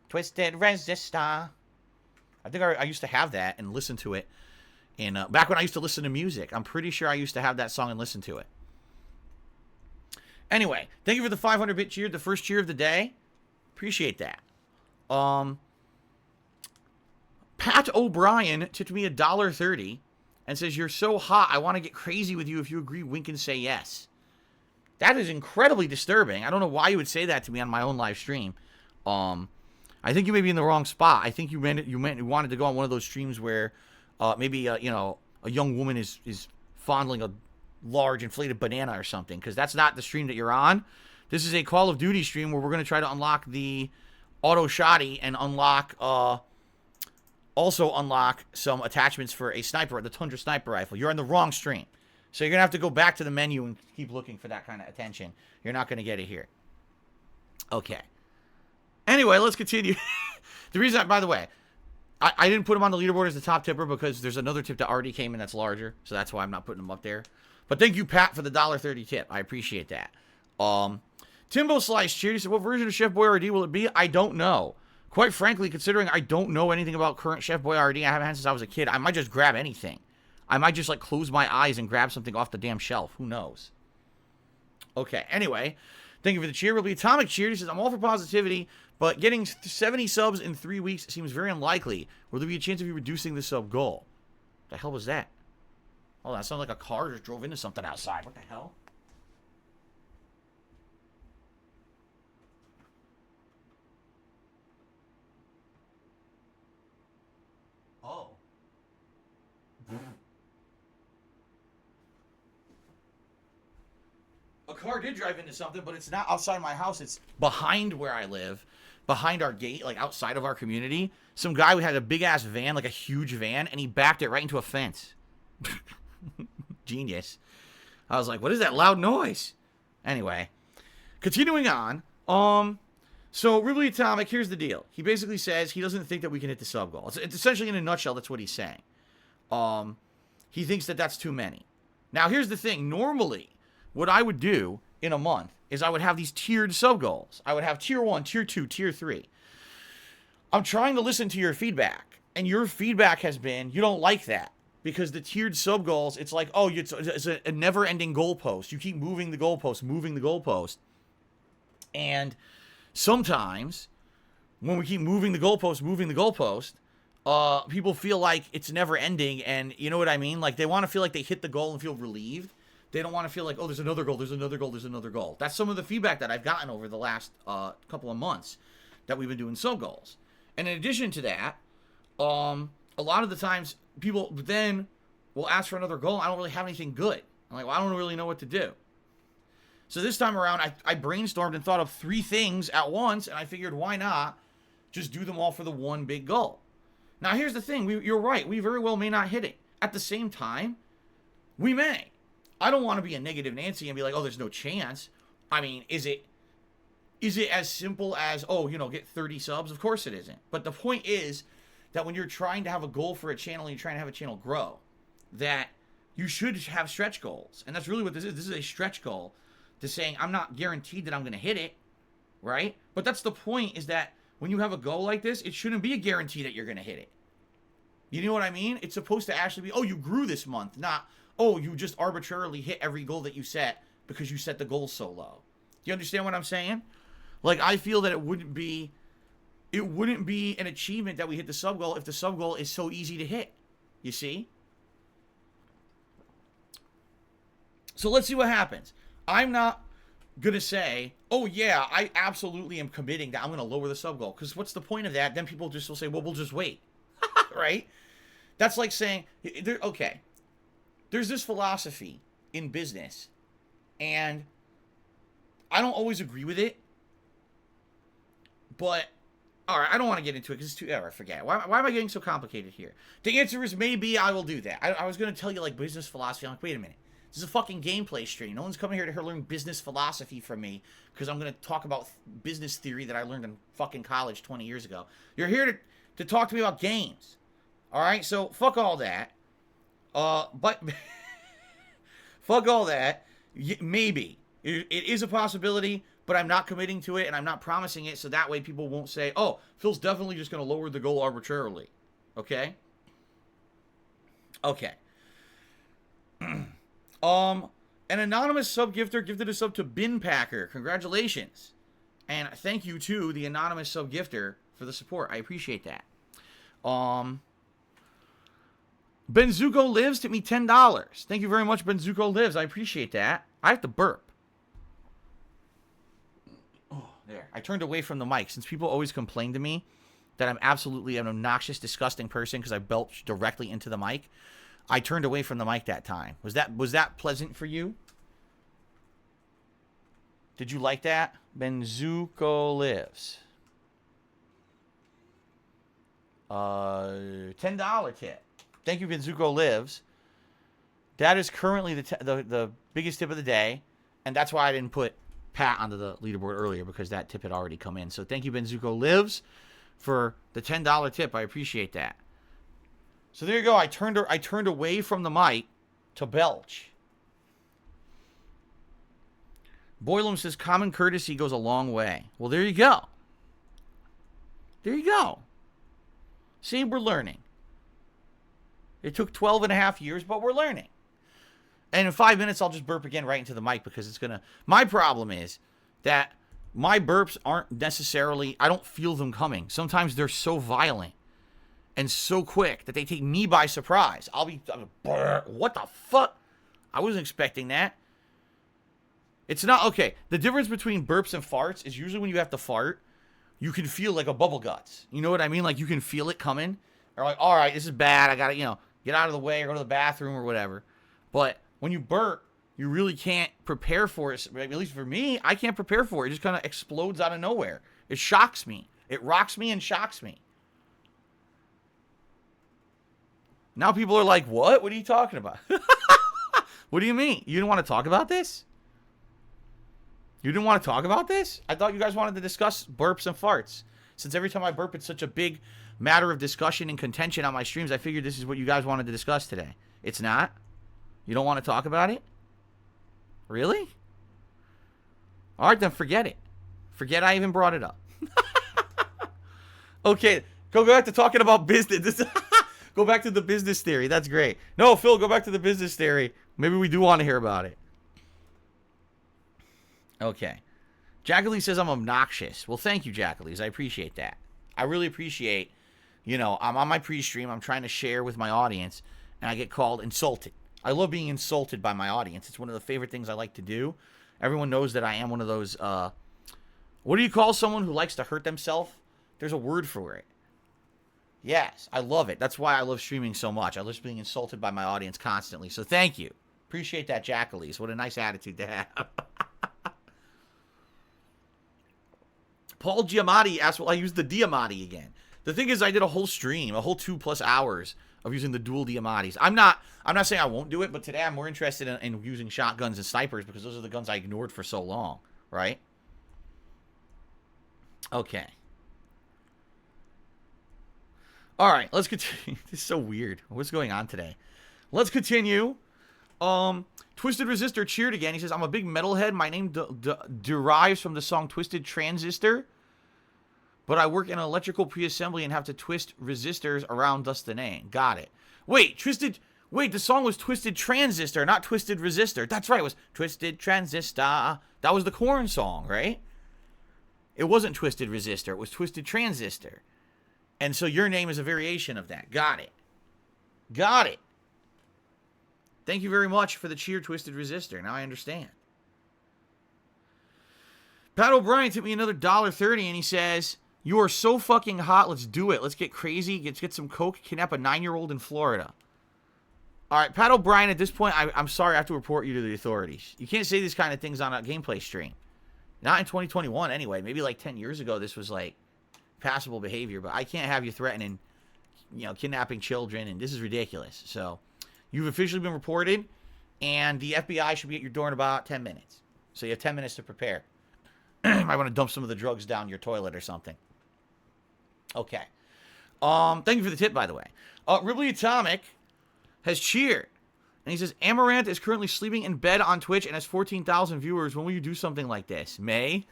Twisted Resistor. I think I used to have that and listen to it. And back when I used to listen to music, I'm pretty sure I used to have that song and listen to it. Anyway, thank you for the 500-bit cheer, the first cheer of the day. Appreciate that. Pat O'Brien tipped me $1.30 and says, you're so hot, I want to get crazy with you. If you agree, wink and say yes. That is incredibly disturbing. I don't know why you would say that to me on my own live stream. I think you may be in the wrong spot. I think you wanted to go on one of those streams where maybe a young woman is fondling a large inflated banana or something, because that's not the stream that you're on. This is a Call of Duty stream where we're going to try to unlock the auto shotty and also unlock some attachments for a sniper, the Tundra sniper rifle. You're on the wrong stream. So you're going to have to go back to the menu and keep looking for that kind of attention. You're not going to get it here. Okay. Anyway, let's continue. The reason, by the way, I didn't put him on the leaderboard as the top tipper because there's another tip that already came in that's larger. So that's why I'm not putting him up there. But thank you, Pat, for the $1.30 tip. I appreciate that. Timbo Slice cheered. He said, what version of Chef Boyardee will it be? I don't know. Quite frankly, considering I don't know anything about current Chef Boyardee, I haven't had since I was a kid, I might just grab anything. I might just, close my eyes and grab something off the damn shelf. Who knows? Okay, anyway. Thank you for the cheer. Will be Atomic cheer. He says, I'm all for positivity, but getting 70 subs in 3 weeks seems very unlikely. Will there be a chance of you reducing the sub goal? The hell was that? Oh, that sounded like a car just drove into something outside. What the hell? Oh. A car did drive into something, but it's not outside my house. It's behind where I live, behind our gate, outside of our community. Some guy had a big-ass van, a huge van, and he backed it right into a fence. Genius. I was like, what is that loud noise? Anyway, continuing on. So Ripley Atomic, here's the deal. He basically says he doesn't think that we can hit the sub goal. It's essentially, in a nutshell, that's what he's saying. He thinks that that's too many. Now, here's the thing. Normally, what I would do in a month is I would have these tiered sub goals. I would have tier 1, tier 2, tier 3. I'm trying to listen to your feedback, and your feedback has been you don't like that. Because the tiered sub goals, it's like, oh, it's a never-ending goalpost. You keep moving the goalpost. And sometimes, when we keep moving the goalpost, people feel like it's never-ending, and you know what I mean? They want to feel like they hit the goal and feel relieved. They don't want to feel like, oh, there's another goal. That's some of the feedback that I've gotten over the last couple of months that we've been doing sub goals. And in addition to that, a lot of the times, people then will ask for another goal. I don't really have anything good. I'm like, well, I don't really know what to do. So this time around, I brainstormed and thought of 3 things at once, and I figured, why not just do them all for the one big goal? Now, here's the thing. You're right. We very well may not hit it. At the same time, we may. I don't want to be a negative Nancy and be like, oh, there's no chance. I mean, is it as simple as, oh, get 30 subs? Of course it isn't. But the point is that when you're trying to have a goal for a channel and you're trying to have a channel grow, that you should have stretch goals. And that's really what this is. This is a stretch goal to saying I'm not guaranteed that I'm going to hit it, right? But that's the point, is that when you have a goal like this, it shouldn't be a guarantee that you're going to hit it. You know what I mean? It's supposed to actually be, oh, you grew this month, not, oh, you just arbitrarily hit every goal that you set because you set the goal so low. Do you understand what I'm saying? I feel that it wouldn't be it wouldn't be an achievement that we hit the sub goal if the sub goal is so easy to hit. You see? So let's see what happens. I'm not going to say, oh yeah, I absolutely am committing that I'm going to lower the sub goal. Because what's the point of that? Then people just will say, well, we'll just wait. Right? That's like saying, okay, there's this philosophy in business, and I don't always agree with it, but, all right, I don't want to get into it because it's too, I forget. Why am I getting so complicated here? The answer is maybe I will do that. I was going to tell you, like, business philosophy. I'm like, wait a minute. This is a fucking gameplay stream. No one's coming here to learn business philosophy from me because I'm going to talk about business theory that I learned in fucking college 20 years ago. You're here to talk to me about games. All right? So, fuck all that. But fuck all that. Maybe. It is a possibility, but I'm not committing to it, and I'm not promising it, so that way people won't say, oh, Phil's definitely just going to lower the goal arbitrarily. Okay? Okay. An anonymous sub-gifter gifted a sub to Bin Packer. Congratulations. And thank you to the anonymous sub-gifter for the support. I appreciate that. Benzuko Lives tipped me $10. Thank you very much, Benzuko Lives. I appreciate that. I have to burp. Oh, there. I turned away from the mic since people always complain to me that I'm absolutely an obnoxious, disgusting person because I belch directly into the mic. I turned away from the mic that time. Was that pleasant for you? Did you like that? Benzuko Lives. $10 tip. Thank you, Benzuko Lives. That is currently the biggest tip of the day, and that's why I didn't put Pat onto the leaderboard earlier because that tip had already come in. So thank you, Benzuko Lives, for the $10 tip. I appreciate that. So there you go. I turned away from the mic to belch. Boylum says common courtesy goes a long way. Well, there you go. There you go. See, we're learning. It took 12 and a half years, but we're learning. And in 5 minutes, I'll just burp again right into the mic because it's going to... My problem is that my burps aren't necessarily... I don't feel them coming. Sometimes they're so violent and so quick that they take me by surprise. I'll be, what the fuck? I wasn't expecting that. It's not, okay, the difference between burps and farts is usually when you have to fart, you can feel like a bubble guts. You know what I mean? Like, you can feel it coming. Or like, all right, this is bad. I gotta, get out of the way or go to the bathroom or whatever. But when you burp, you really can't prepare for it. At least for me, I can't prepare for it. It just kind of explodes out of nowhere. It shocks me. It rocks me and shocks me. Now people are like, what? What are you talking about? What do you mean? You didn't want to talk about this? You didn't want to talk about this? I thought you guys wanted to discuss burps and farts. Since every time I burp, it's such a big matter of discussion and contention on my streams, I figured this is what you guys wanted to discuss today. It's not? You don't want to talk about it? Really? All right, then forget it. Forget I even brought it up. Okay, go back to talking about business. Go back to the business theory. That's great. No, Phil, go back to the business theory. Maybe we do want to hear about it. Okay. Jackalee says I'm obnoxious. Well, thank you, Jackalee. I appreciate that. I really appreciate, I'm on my pre-stream. I'm trying to share with my audience, and I get called insulted. I love being insulted by my audience. It's one of the favorite things I like to do. Everyone knows that I am one of those, what do you call someone who likes to hurt themselves? There's a word for it. Yes, I love it. That's why I love streaming so much. I love being insulted by my audience constantly. So thank you. Appreciate that, Jackalee. What a nice attitude to have. Paul Giamatti asked, will I use the Diamatti again? The thing is, I did a whole stream, a whole 2+ hours of using the dual Diamattis. I'm not saying I won't do it, but today I'm more interested in using shotguns and snipers because those are the guns I ignored for so long, right? Okay. All right, let's continue. This is so weird. What's going on today? Let's continue. Twisted Resistor cheered again. He says, I'm a big metalhead. My name derives from the song Twisted Transistor, but I work in electrical pre-assembly and have to twist resistors around, thus the name. Got it. Wait, the song was Twisted Transistor, not Twisted Resistor. That's right, it was Twisted Transistor. That was the Korn song, right? It wasn't Twisted Resistor. It was Twisted Transistor. And so your name is a variation of that. Got it. Got it. Thank you very much for the cheer, Twisted Resistor. Now I understand. Pat O'Brien took me another $1.30 and he says, you are so fucking hot. Let's do it. Let's get crazy. Let's get some coke. Kidnap a 9-year-old in Florida. All right, Pat O'Brien, at this point, I'm sorry. I have to report you to the authorities. You can't say these kind of things on a gameplay stream. Not in 2021 anyway. Maybe like 10 years ago this was like passable behavior. But I can't have you threatening, kidnapping children. And this is ridiculous. So you've officially been reported. And the FBI should be at your door in about 10 minutes. So you have 10 minutes to prepare. Might want to dump some of the drugs down your toilet or something. Okay. Thank you for the tip, by the way. Ribley Atomic has cheered. And he says, Amaranth is currently sleeping in bed on Twitch and has 14,000 viewers. When will you do something like this? May?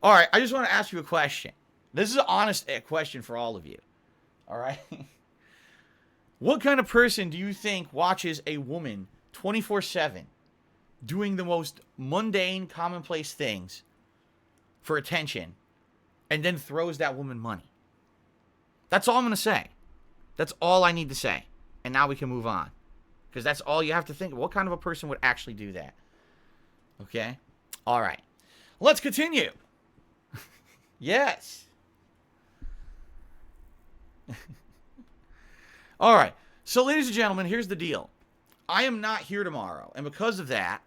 All right, I just want to ask you a question. This is an honest question for all of you. All right? What kind of person do you think watches a woman 24/7 doing the most mundane, commonplace things for attention and then throws that woman money? That's all I'm going to say. That's all I need to say. And now we can move on. Because that's all you have to think of. What kind of a person would actually do that? Okay? All right. Let's continue. Yes. All right. So, ladies and gentlemen, here's the deal. I am not here tomorrow. And because of that,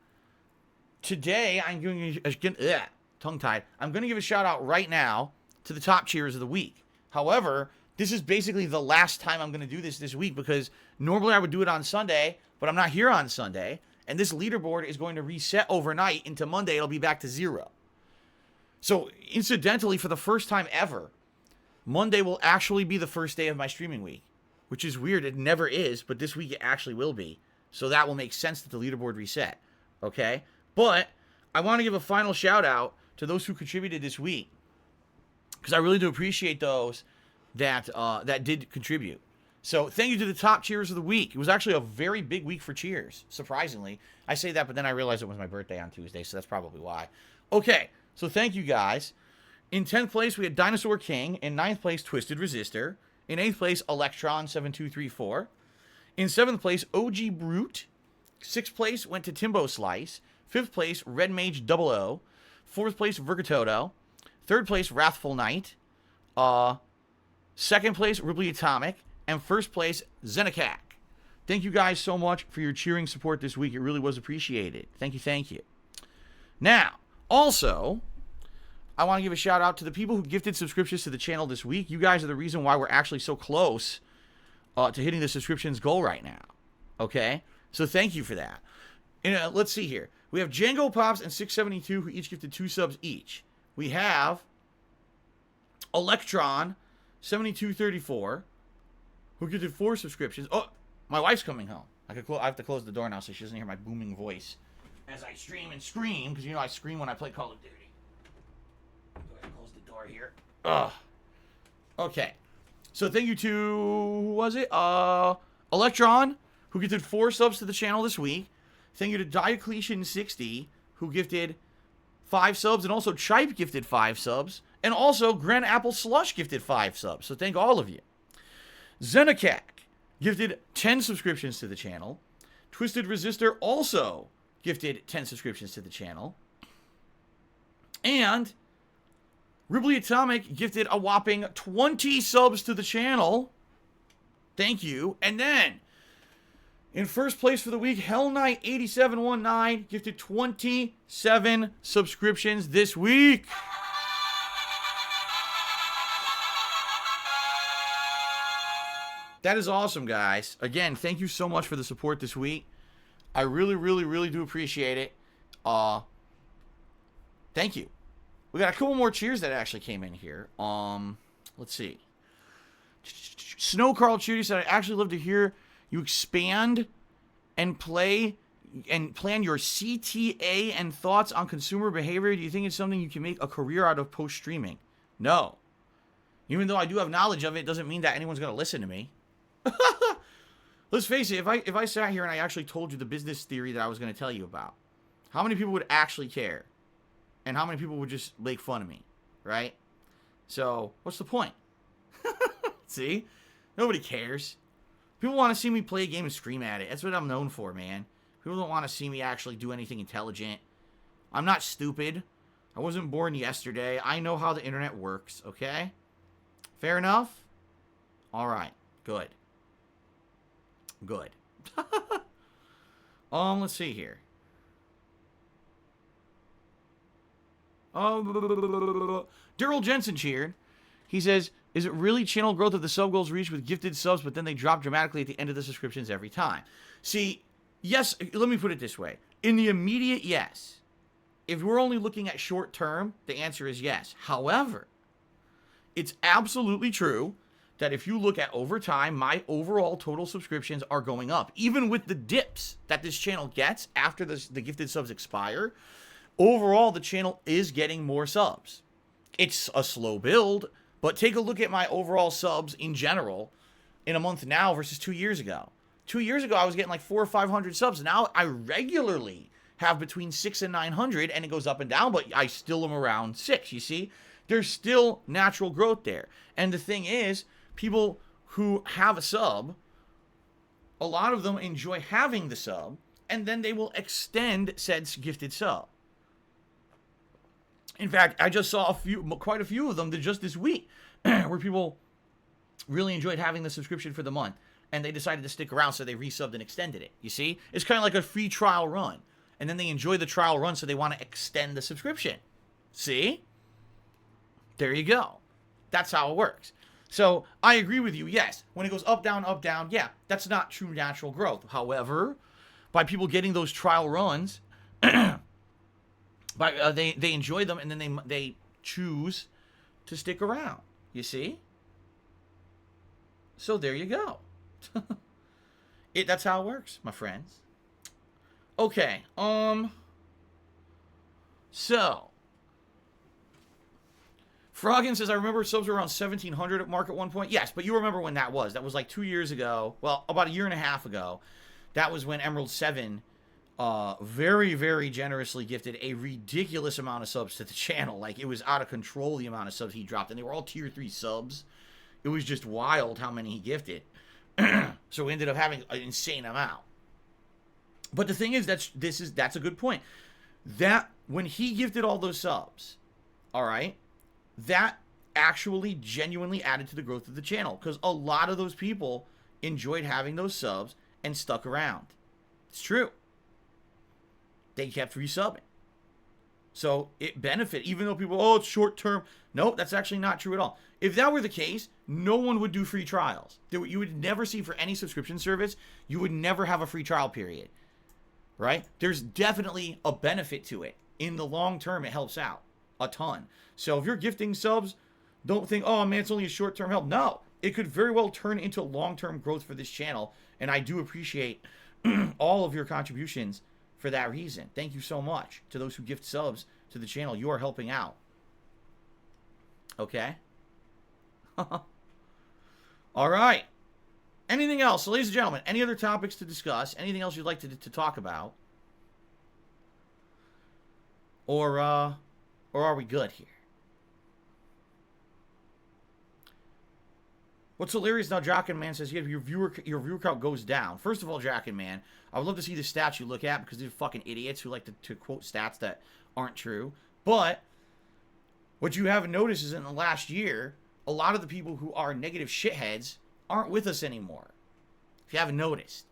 today I'm going to... tongue-tied. I'm going to give a shout-out right now to the top cheers of the week. However, this is basically the last time I'm going to do this week because normally I would do it on Sunday, but I'm not here on Sunday. And this leaderboard is going to reset overnight into Monday. It'll be back to 0. So, incidentally, for the first time ever, Monday will actually be the first day of my streaming week, which is weird. It never is, but this week it actually will be. So that will make sense that the leaderboard reset. Okay? But I want to give a final shout out to those who contributed this week, because I really do appreciate those that did contribute. So thank you to the top cheers of the week. It was actually a very big week for cheers, surprisingly. I say that, but then I realized it was my birthday on Tuesday, so that's probably why. Okay, so thank you guys. In 10th place, we had Dinosaur King. In 9th place, Twisted Resistor. In 8th place, Electron7234. In 7th place, OG Brute. 6th place went to Timbo Slice. 5th place, Red Mage 00. 4th place, Vergatodo. 3rd place, Wrathful Knight. 2nd place, Ribley Atomic. And 1st place, Zenakak. Thank you guys so much for your cheering support this week. It really was appreciated. Thank you, thank you. Now, also, I want to give a shout out to the people who gifted subscriptions to the channel this week. You guys are the reason why we're actually so close to hitting the subscriptions goal right now. Okay? So thank you for that. And, let's see here. We have Django Pops and 672 who each gifted 2 subs each. We have Electron 7234 who gifted 4 subscriptions. Oh, my wife's coming home. I have to close the door now so she doesn't hear my booming voice as I stream and scream, because I scream when I play Call of Duty. Go ahead and close the door here. Ugh. Okay. So thank you to, who was it? Electron, who gifted 4 subs to the channel this week. Thank you to Diocletian60, who gifted 5 subs, and also Chipe gifted 5 subs, and also Grand Apple Slush gifted 5 subs. So thank all of you. Zenakak gifted 10 subscriptions to the channel. Twisted Resistor also gifted 10 subscriptions to the channel. And Ribley Atomic gifted a whopping 20 subs to the channel. Thank you. And then, in first place for the week, Hell Knight 8719 gifted 27 subscriptions this week. That is awesome, guys. Again, thank you so much for the support this week. I really, really, really do appreciate it. Thank you. We got a couple more cheers that actually came in here. Let's see. Snow Carl Chudy said, I'd actually love to hear you expand and play and plan your CTA and thoughts on consumer behavior. Do you think it's something you can make a career out of post-streaming? No. Even though I do have knowledge of it, doesn't mean that anyone's going to listen to me. Let's face it, if I sat here and I actually told you the business theory that I was going to tell you about, how many people would actually care? And how many people would just make fun of me, right? So, what's the point? See? Nobody cares. People want to see me play a game and scream at it. That's what I'm known for, man. People don't want to see me actually do anything intelligent. I'm not stupid. I wasn't born yesterday. I know how the internet works, okay? Fair enough? All right. Good. Good. Let's see here. Daryl Jensen cheered. He says, is it really channel growth if the sub goals reached with gifted subs, but then they drop dramatically at the end of the subscriptions every time? See, yes, let me put it this way. In the immediate, yes. If we're only looking at short term, the answer is yes. However, it's absolutely true that if you look at over time, my overall total subscriptions are going up. Even with the dips that this channel gets after the gifted subs expire, overall, the channel is getting more subs. It's a slow build, but take a look at my overall subs in general in a month now versus 2 years ago. 2 years ago, I was getting like 400 or 500 subs. Now I regularly have between 600 and 900, and it goes up and down, but I still am around 6, you see? There's still natural growth there. And the thing is, people who have a sub, a lot of them enjoy having the sub, and then they will extend said gifted sub. In fact, I just saw quite a few of them just this week, where people really enjoyed having the subscription for the month, and they decided to stick around, so they resubbed and extended it. You see? It's kind of like a free trial run. And then they enjoy the trial run, so they want to extend the subscription. See? There you go. That's how it works. So, I agree with you, yes. When it goes up, down, yeah, that's not true natural growth. However, by people getting those trial runs, they enjoy them, and then they choose to stick around. You see? So, there you go. That's how it works, my friends. Okay, so, Froggen says, I remember subs were around 1,700 at mark at one point. Yes, but you remember when that was. That was like 2 years ago. Well, about a year and a half ago. That was when Emerald 7 very, very generously gifted a ridiculous amount of subs to the channel. Like, it was out of control, the amount of subs he dropped. And they were all tier 3 subs. It was just wild how many he gifted. So we ended up having an insane amount. But the thing is, that's a good point. That when he gifted all those subs, all right, that actually genuinely added to the growth of the channel, because a lot of those people enjoyed having those subs and stuck around. It's true. They kept resubbing. So it benefited, even though people, oh, it's short term. Nope, that's actually not true at all. If that were the case, no one would do free trials. You would never see, for any subscription service, you would never have a free trial period. Right? There's definitely a benefit to it. In the long term, it helps out a ton. So if you're gifting subs, don't think, oh man, it's only a short-term help. No, it could very well turn into long-term growth for this channel. And I do appreciate all of your contributions for that reason. Thank you so much to those who gift subs to the channel. You are helping out. Okay? All right. Anything else? So, ladies and gentlemen, any other topics to discuss? Anything else you'd like to talk about? Or are we good here? What's hilarious now, Jockin Man says, yeah, your viewer count goes down. First of all, Jockin Man, I would love to see the stats you look at, because they're fucking idiots who like to quote stats that aren't true. But what you haven't noticed is in the last year, a lot of the people who are negative shitheads aren't with us anymore. If you haven't noticed.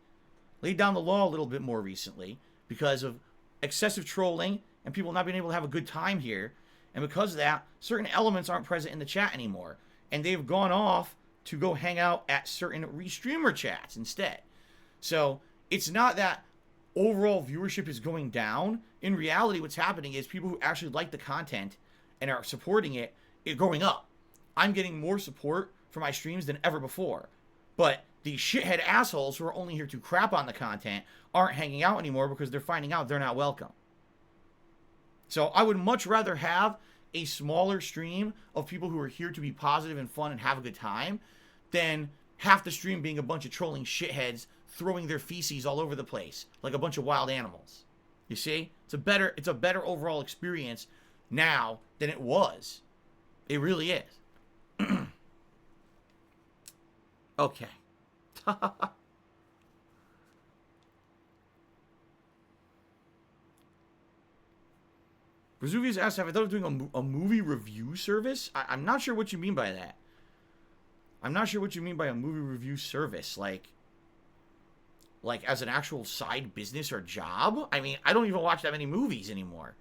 Laid down the law a little bit more recently because of excessive trolling and people not being able to have a good time here. And because of that, certain elements aren't present in the chat anymore. And they've gone off to go hang out at certain restreamer chats instead. So it's not that overall viewership is going down. In reality, what's happening is people who actually like the content and are supporting it going up. I'm getting more support for my streams than ever before. But the shithead assholes who are only here to crap on the content aren't hanging out anymore because they're finding out they're not welcome. So I would much rather have a smaller stream of people who are here to be positive and fun and have a good time than half the stream being a bunch of trolling shitheads throwing their feces all over the place like a bunch of wild animals. You see? It's a better overall experience now than it was. It really is. Okay. Vesuvius asks, have I thought of doing a movie review service? I'm not sure what you mean by that. I'm not sure what you mean by a movie review service. Like as an actual side business or job? I mean, I don't even watch that many movies anymore.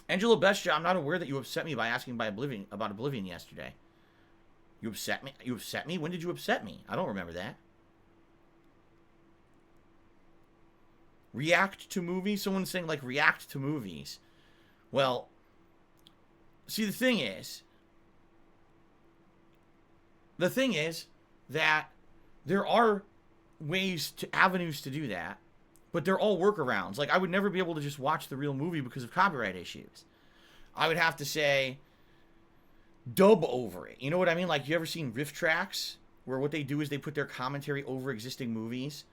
Angelo Bestia, I'm not aware that you upset me by asking about Oblivion yesterday. You upset me? You upset me? When did you upset me? I don't remember that. React to movies? Someone's saying, like, react to movies. Well, see, the thing is that there are avenues to do that, but they're all workarounds. Like, I would never be able to just watch the real movie because of copyright issues. I would have to say, dub over it. You know what I mean? Like, you ever seen riff tracks? Where what they do is they put their commentary over existing movies.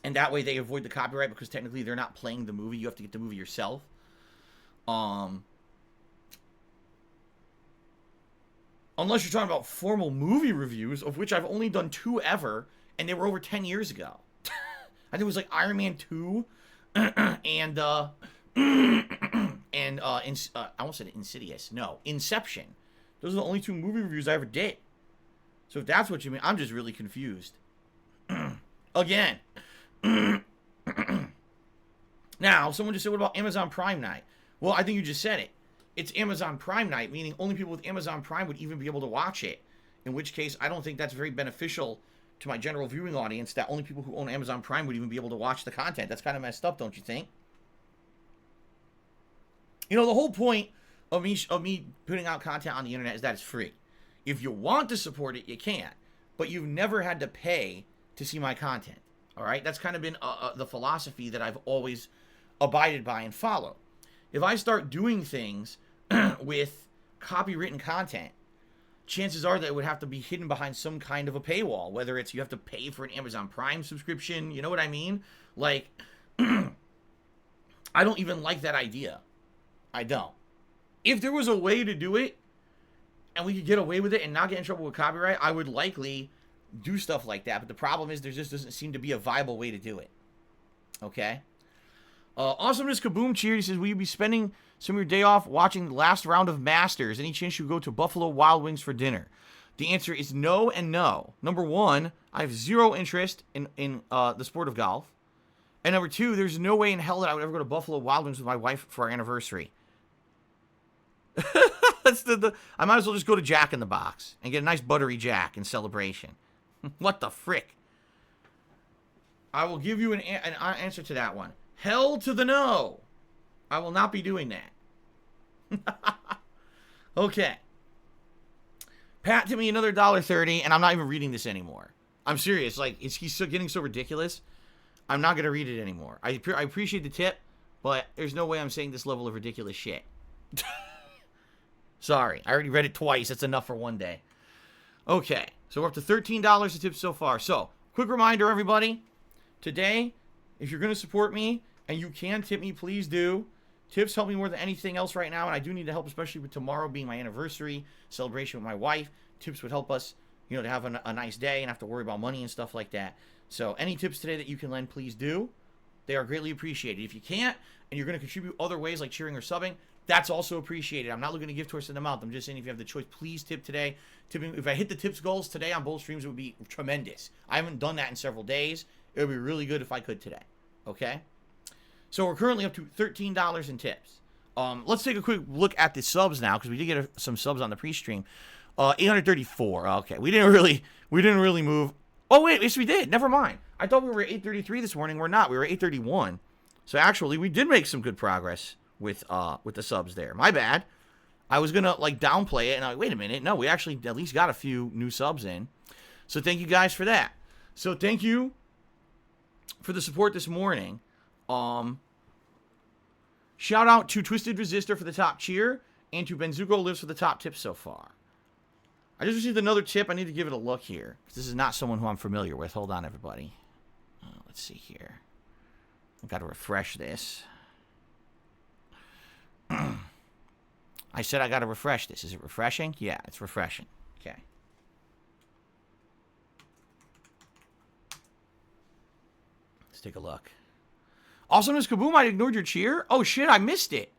And that way they avoid the copyright because technically they're not playing the movie. You have to get the movie yourself. Unless you're talking about formal movie reviews, of which I've only done 2 ever, and they were over 10 years ago. I think it was like Iron Man 2 and I almost said Insidious. No, Inception. Those are the only 2 movie reviews I ever did. So if that's what you mean, I'm just really confused. Again. Now, someone just said, what about Amazon Prime Night? Well, I think you just said it. It's Amazon Prime Night, meaning only people with Amazon Prime would even be able to watch it. In which case, I don't think that's very beneficial to my general viewing audience, that only people who own Amazon Prime would even be able to watch the content. That's kind of messed up, don't you think? You know, the whole point of me putting out content on the internet is that it's free. If you want to support it, you can. But you've never had to pay to see my content. All right? That's kind of been the philosophy that I've always abided by and followed. If I start doing things with copywritten content, chances are that it would have to be hidden behind some kind of a paywall, whether it's you have to pay for an Amazon Prime subscription, you know what I mean? Like, I don't even like that idea. I don't. If there was a way to do it, and we could get away with it and not get in trouble with copyright, I would likely do stuff like that. But the problem is there just doesn't seem to be a viable way to do it. Okay? Awesomeness Kaboom Cheer, he says, will you be spending some of your day off watching the last round of Masters? Any chance you go to Buffalo Wild Wings for dinner? The answer is no and no. Number one, I have zero interest in the sport of golf. And number two, there's no way in hell that I would ever go to Buffalo Wild Wings with my wife for our anniversary. I might as well just go to Jack in the Box and get a nice buttery Jack in celebration. What the frick? I will give you an answer to that one. Hell to the no. I will not be doing that. Okay. Pat to me another $1.30, and I'm not even reading this anymore. I'm serious. Like, he's so getting so ridiculous. I'm not going to read it anymore. I appreciate the tip, but there's no way I'm saying this level of ridiculous shit. Sorry. I already read it twice. That's enough for one day. Okay. So we're up to $13 of tips so far. So, quick reminder, everybody. Today, if you're going to support me, and you can tip me, please do. Tips help me more than anything else right now, and I do need the help, especially with tomorrow being my anniversary celebration with my wife. Tips would help us, to have a nice day and have to worry about money and stuff like that. So any tips today that you can lend, please do. They are greatly appreciated. If you can't, and you're going to contribute other ways like cheering or subbing, that's also appreciated. I'm not looking to give towards an amount. I'm just saying if you have the choice, please tip today. Tipping, if I hit the tips goals today on both streams, it would be tremendous. I haven't done that in several days. It would be really good if I could today. Okay? So we're currently up to $13 in tips. Let's take a quick look at the subs now, because we did get some subs on the pre-stream. 834. Okay, we didn't really move. Oh wait, yes we did. Never mind. I thought we were at 833 this morning. We're not. We were at 831. So actually, we did make some good progress with the subs there. My bad. I was gonna downplay it, and wait a minute. No, we actually at least got a few new subs in. So thank you guys for that. So thank you for the support this morning. Shout out to Twisted Resistor for the top cheer, and to Benzuko Lives for the top tip so far. I just received another tip. I need to give it a look here. This is not someone who I'm familiar with. Hold on, everybody. Let's let's see here. I've got to refresh this. I said I got to refresh this. Is it refreshing? Yeah, it's refreshing. Okay. Let's take a look. Awesomeness Kaboom, I ignored your cheer. Oh, shit, I missed it.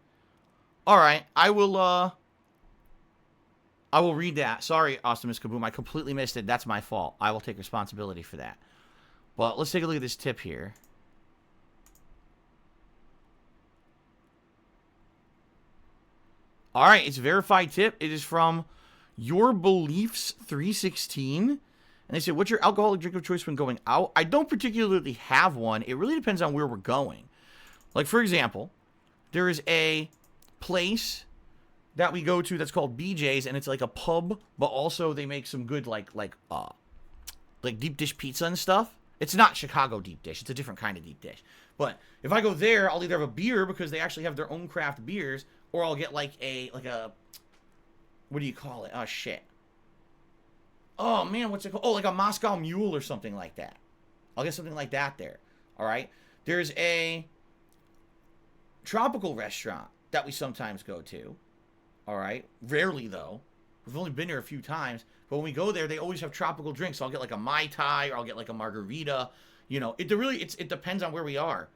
All right, I will read that. Sorry, Awesomeness Kaboom, I completely missed it. That's my fault. I will take responsibility for that. But let's take a look at this tip here. All right, it's a verified tip. It is from Your Beliefs 316. And they say, what's your alcoholic drink of choice when going out? I don't particularly have one. It really depends on where we're going. Like, for example, there is a place that we go to that's called BJ's, and it's like a pub, but also they make some good, like deep dish pizza and stuff. It's not Chicago deep dish. It's a different kind of deep dish. But if I go there, I'll either have a beer because they actually have their own craft beers, or I'll get like a, what do you call it? Oh, shit. Oh, man, what's it called? Oh, like a Moscow Mule or something like that. I'll get something like that there. All right? There's a tropical restaurant that we sometimes go to. All right? Rarely, though. We've only been there a few times. But when we go there, they always have tropical drinks. So I'll get like a Mai Tai, or I'll get like a margarita. You know, it depends on where we are.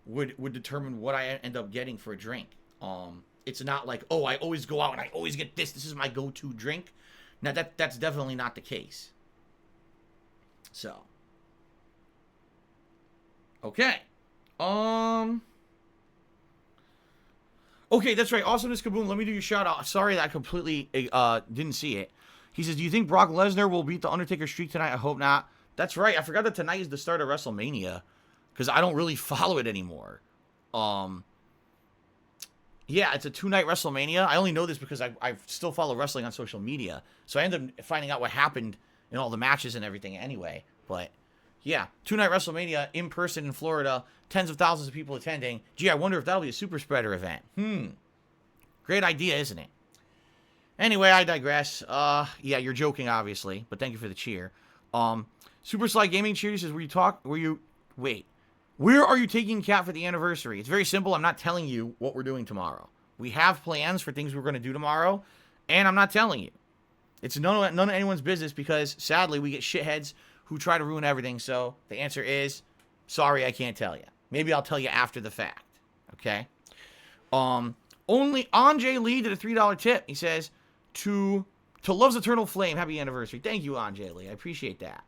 Would determine what I end up getting for a drink. It's not like, oh, I always go out and I always get this. This is my go-to drink. Now, that's definitely not the case. So. Okay. Okay, that's right. Awesomeness Kaboom, let me do your shout out. Sorry that I completely didn't see it. He says, do you think Brock Lesnar will beat The Undertaker streak tonight? I hope not. That's right. I forgot that tonight is the start of WrestleMania. Because I don't really follow it anymore. Yeah, it's a 2-night WrestleMania. I only know this because I still follow wrestling on social media. So I end up finding out what happened in all the matches and everything anyway. But, yeah, 2-night WrestleMania in person in Florida. Tens of thousands of people attending. Gee, I wonder if that'll be a super spreader event. Great idea, isn't it? Anyway, I digress. Yeah, you're joking, obviously. But thank you for the cheer. Super Sly Gaming cheer says, where are you taking Kat for the anniversary? It's very simple. I'm not telling you what we're doing tomorrow. We have plans for things we're going to do tomorrow, and I'm not telling you. It's none of anyone's business because, sadly, we get shitheads who try to ruin everything. So the answer is, sorry, I can't tell you. Maybe I'll tell you after the fact. Okay? Only Anjay Lee did a $3 tip. He says, to Love's Eternal Flame, happy anniversary. Thank you, Anjay Lee. I appreciate that.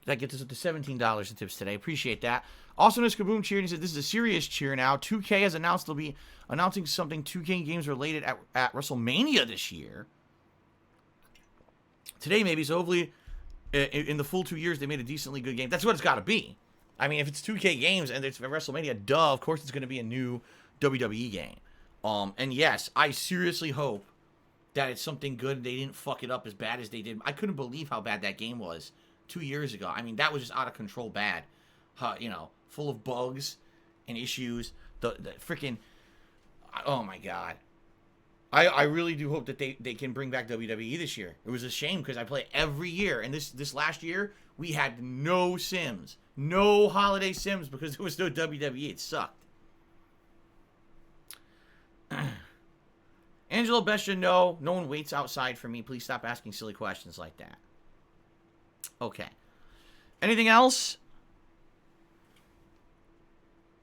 That gets us up to $17 in tips today. Appreciate that. Awesomeness Kaboom cheered. He said, this is a serious cheer now. 2K has announced they'll be announcing something 2K games related at WrestleMania this year. Today, maybe. So hopefully, in the full 2 years, they made a decently good game. That's what it's got to be. I mean, if it's 2K games and it's WrestleMania, duh, of course it's going to be a new WWE game. And yes, I seriously hope that it's something good. They didn't fuck it up as bad as they did. I couldn't believe how bad that game was 2 years ago. I mean, that was just out of control bad. Full of bugs and issues. The freaking... Oh, my God. I really do hope that they can bring back WWE this year. It was a shame because I play every year. And this last year, we had no Sims. No holiday Sims because there was no WWE. It sucked. Angelo Bestia, no one waits outside for me. Please stop asking silly questions like that. Okay. Anything else?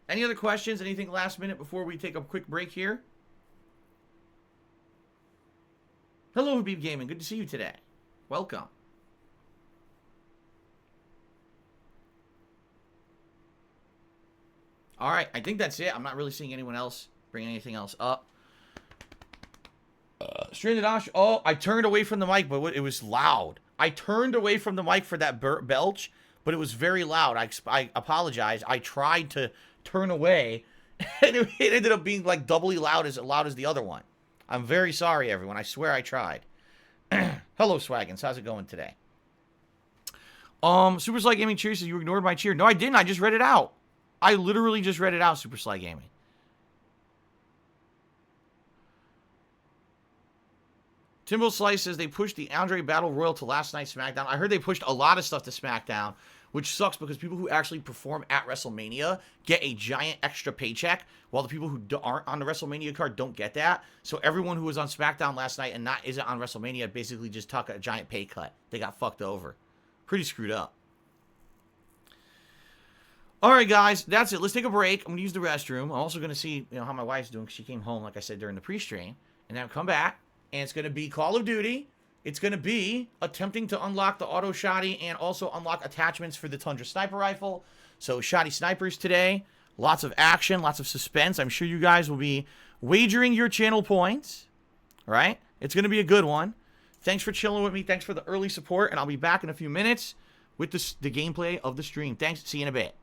Any other questions? Anything last minute before we take a quick break here? Hello, Habib Gaming. Good to see you today. Welcome. All right. I think that's it. I'm not really seeing anyone else bring anything else up. Stranded Ash. Oh, I turned away from the mic, but it was loud. I turned away from the mic for that belch, but it was very loud. I apologize. I tried to turn away, and it ended up being like doubly loud as the other one. I'm very sorry, everyone. I swear I tried. Hello, Swaggins. How's it going today? Super Sly Gaming cheer says you ignored my cheer. No, I didn't. I just read it out. I literally just read it out, Super Sly Gaming. Timbo Slice says they pushed the Andre Battle Royal to last night's SmackDown. I heard they pushed a lot of stuff to SmackDown, which sucks because people who actually perform at WrestleMania get a giant extra paycheck, while the people who aren't on the WrestleMania card don't get that. So everyone who was on SmackDown last night and isn't on WrestleMania basically just took a giant pay cut. They got fucked over. Pretty screwed up. All right, guys, that's it. Let's take a break. I'm going to use the restroom. I'm also going to see how my wife's doing because she came home, like I said, during the pre-stream. And then I'll come back, and it's going to be Call of Duty. It's going to be attempting to unlock the auto shotty and also unlock attachments for the Tundra sniper rifle. So shotty snipers today. Lots of action, lots of suspense. I'm sure you guys will be wagering your channel points. All right? It's going to be a good one. Thanks for chilling with me. Thanks for the early support. And I'll be back in a few minutes with the gameplay of the stream. Thanks. See you in a bit.